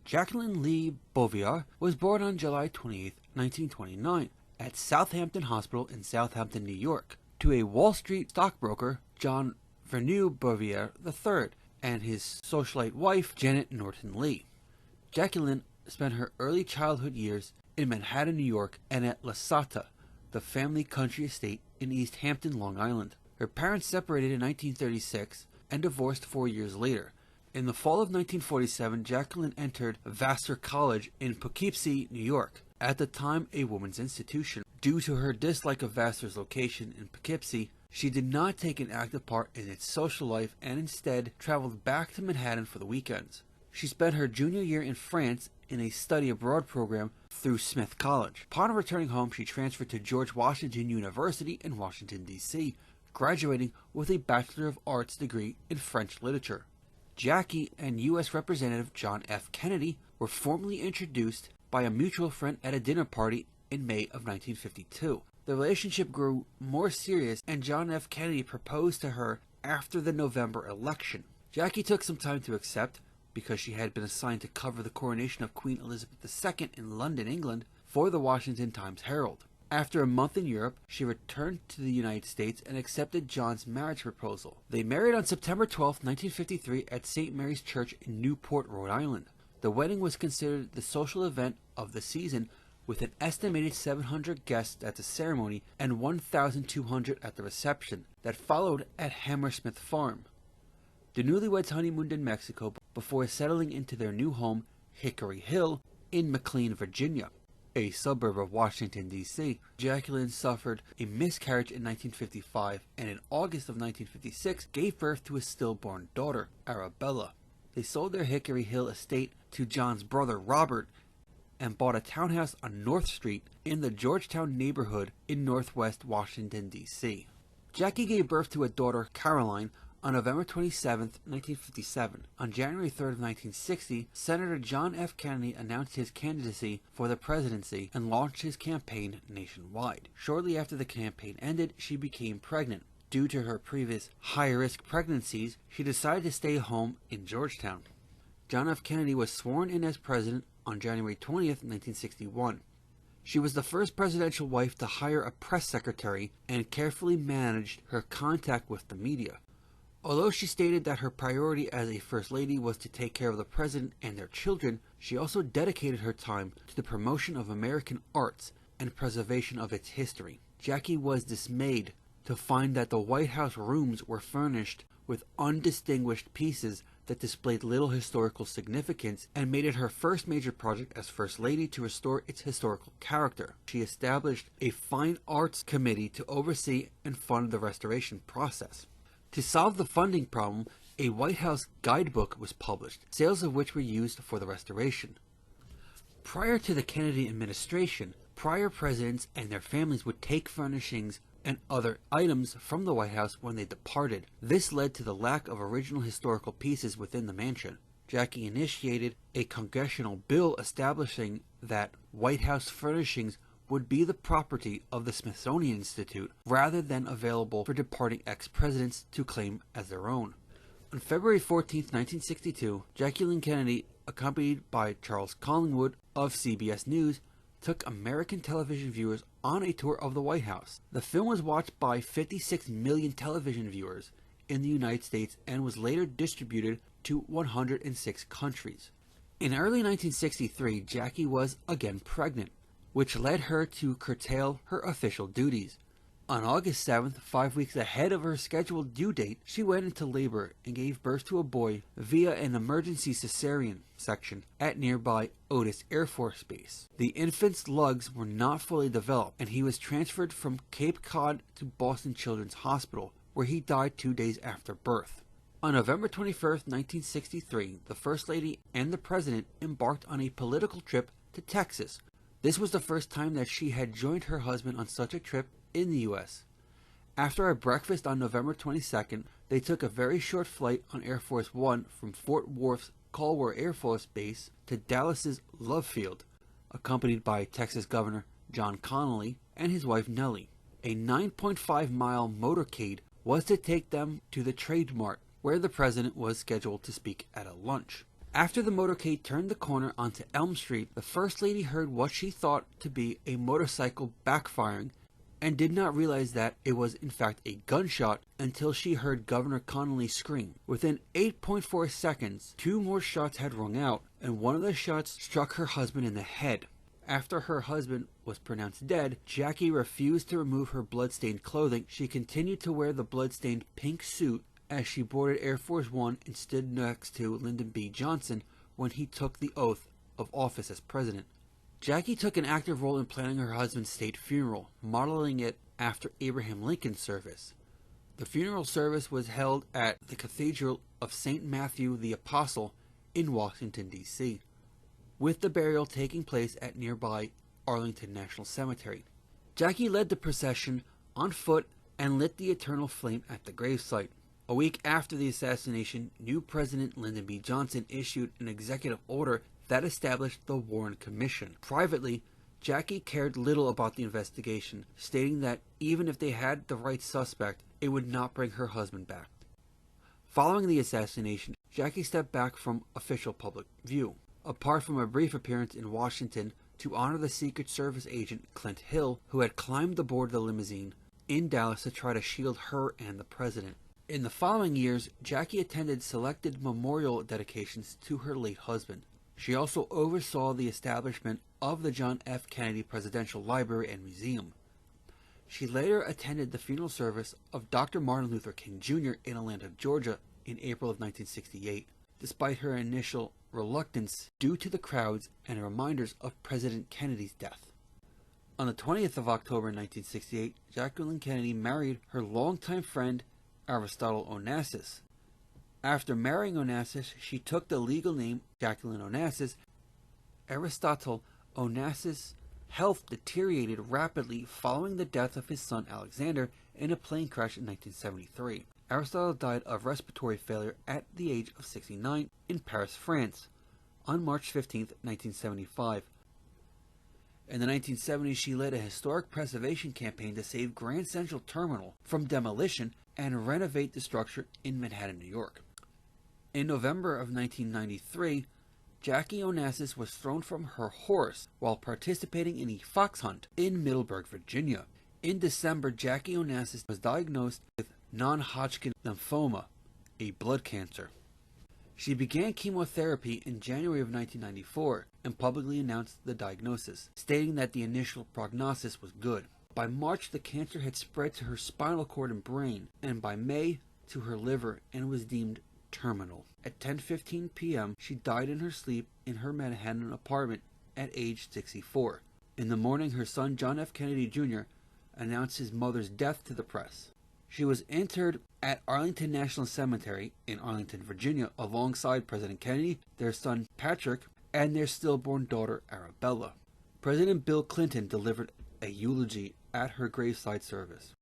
Jacqueline Lee Bouvier was born on July 28, 1929, at Southampton Hospital in Southampton, New York, to a Wall Street stockbroker, John Vernew Bouvier III, and his socialite wife, Janet Norton Lee. Jacqueline spent her early childhood years in Manhattan, New York, and at La Sata, the family country estate in East Hampton, Long Island. Her parents separated in 1936 and divorced 4 years later. In the fall of 1947, Jacqueline entered Vassar College in Poughkeepsie, New York, at the time a women's institution. Due to her dislike of Vassar's location in Poughkeepsie, she did not take an active part in its social life and instead traveled back to Manhattan for the weekends. She spent her junior year in France in a study abroad program through Smith College. Upon returning home, she transferred to George Washington University in Washington, D.C., graduating with a Bachelor of Arts degree in French literature. Jackie and U.S. Representative John F. Kennedy were formally introduced by a mutual friend at a dinner party in May of 1952. The relationship grew more serious, and John F. Kennedy proposed to her after the November election. Jackie took some time to accept, because she had been assigned to cover the coronation of Queen Elizabeth II in London, England, for the Washington Times-Herald. After a month in Europe, she returned to the United States and accepted John's marriage proposal. They married on September 12, 1953 at St. Mary's Church in Newport, Rhode Island. The wedding was considered the social event of the season, with an estimated 700 guests at the ceremony and 1,200 at the reception that followed at Hammersmith Farm. The newlyweds honeymooned in Mexico before settling into their new home, Hickory Hill, in McLean, Virginia, a suburb of Washington, D.C. Jacqueline suffered a miscarriage in 1955 and in August of 1956 gave birth to a stillborn daughter, Arabella. They sold their Hickory Hill estate to John's brother Robert and bought a townhouse on North Street in the Georgetown neighborhood in northwest Washington, D.C. Jackie gave birth to a daughter, Caroline, on November 27, 1957. On January 3, 1960, Senator John F. Kennedy announced his candidacy for the presidency and launched his campaign nationwide. Shortly after the campaign ended, she became pregnant. Due to her previous high-risk pregnancies, she decided to stay home in Georgetown. John F. Kennedy was sworn in as president on January 20, 1961. She was the first presidential wife to hire a press secretary and carefully managed her contact with the media. Although she stated that her priority as a First Lady was to take care of the President and their children, she also dedicated her time to the promotion of American arts and preservation of its history. Jackie was dismayed to find that the White House rooms were furnished with undistinguished pieces that displayed little historical significance, and made it her first major project as First Lady to restore its historical character. She established a Fine Arts Committee to oversee and fund the restoration process. To solve the funding problem, a White House guidebook was published, sales of which were used for the restoration. Prior to the Kennedy administration, prior presidents and their families would take furnishings and other items from the White House when they departed. This led to the lack of original historical pieces within the mansion. Jackie initiated a congressional bill establishing that White House furnishings would be the property of the Smithsonian Institute rather than available for departing ex-presidents to claim as their own. On February 14, 1962, Jacqueline Kennedy, accompanied by Charles Collingwood of CBS News, took American television viewers on a tour of the White House. The film was watched by 56 million television viewers in the United States and was later distributed to 106 countries. In early 1963, Jackie was again pregnant, which led her to curtail her official duties. On August 7th, 5 weeks ahead of her scheduled due date, she went into labor and gave birth to a boy via an emergency cesarean section at nearby Otis Air Force Base. The infant's lugs were not fully developed, and he was transferred from Cape Cod to Boston Children's Hospital, where he died 2 days after birth. On November 21st, 1963, the First Lady and the President embarked on a political trip to Texas. This was the first time that she had joined her husband on such a trip in the U.S. After a breakfast on November 22nd, they took a very short flight on Air Force One from Fort Worth's Culver Air Force Base to Dallas's Love Field, accompanied by Texas Governor John Connally and his wife Nellie. A 9.5-mile motorcade was to take them to the Trade Mart, where the president was scheduled to speak at a lunch. After the motorcade turned the corner onto Elm Street, the First Lady heard what she thought to be a motorcycle backfiring and did not realize that it was in fact a gunshot until she heard Governor Connolly scream. Within 8.4 seconds, 2 more shots had rung out, and one of the shots struck her husband in the head. After her husband was pronounced dead, Jackie refused to remove her bloodstained clothing. She continued to wear the bloodstained pink suit as she boarded Air Force One and stood next to Lyndon B. Johnson when he took the oath of office as president. Jackie took an active role in planning her husband's state funeral, modeling it after Abraham Lincoln's service. The funeral service was held at the Cathedral of St. Matthew the Apostle in Washington, D.C., with the burial taking place at nearby Arlington National Cemetery. Jackie led the procession on foot and lit the eternal flame at the gravesite. A week after the assassination, new President Lyndon B. Johnson issued an executive order that established the Warren Commission. Privately, Jackie cared little about the investigation, stating that even if they had the right suspect, it would not bring her husband back. Following the assassination, Jackie stepped back from official public view, apart from a brief appearance in Washington to honor the Secret Service agent Clint Hill, who had climbed aboard the limousine in Dallas to try to shield her and the president. In the following years, Jackie attended selected memorial dedications to her late husband. She also oversaw the establishment of the John F. Kennedy Presidential Library and Museum. She later attended the funeral service of Dr. Martin Luther King Jr. in Atlanta, Georgia in April of 1968, despite her initial reluctance due to the crowds and reminders of President Kennedy's death. On the 20th of October 1968, Jacqueline Kennedy married her longtime friend Aristotle Onassis. After marrying Onassis, she took the legal name Jacqueline Onassis. Aristotle Onassis' health deteriorated rapidly following the death of his son Alexander in a plane crash in 1973. Aristotle died of respiratory failure at the age of 69 in Paris, France, on March 15, 1975. In the 1970s, she led a historic preservation campaign to save Grand Central Terminal from demolition and renovate the structure in Manhattan, New York. In November of 1993, Jackie Onassis was thrown from her horse while participating in a fox hunt in Middleburg, Virginia. In December, Jackie Onassis was diagnosed with non-Hodgkin lymphoma, a blood cancer. She began chemotherapy in January of 1994 and publicly announced the diagnosis, stating that the initial prognosis was good. By March, the cancer had spread to her spinal cord and brain, and by May to her liver, and was deemed terminal. At 10:15 p.m., she died in her sleep in her Manhattan apartment at age 64. In the morning, her son John F. Kennedy Jr. announced his mother's death to the press. She was interred at Arlington National Cemetery in Arlington, Virginia, alongside President Kennedy, their son Patrick, and their stillborn daughter Arabella. President Bill Clinton delivered a eulogy at her graveside service.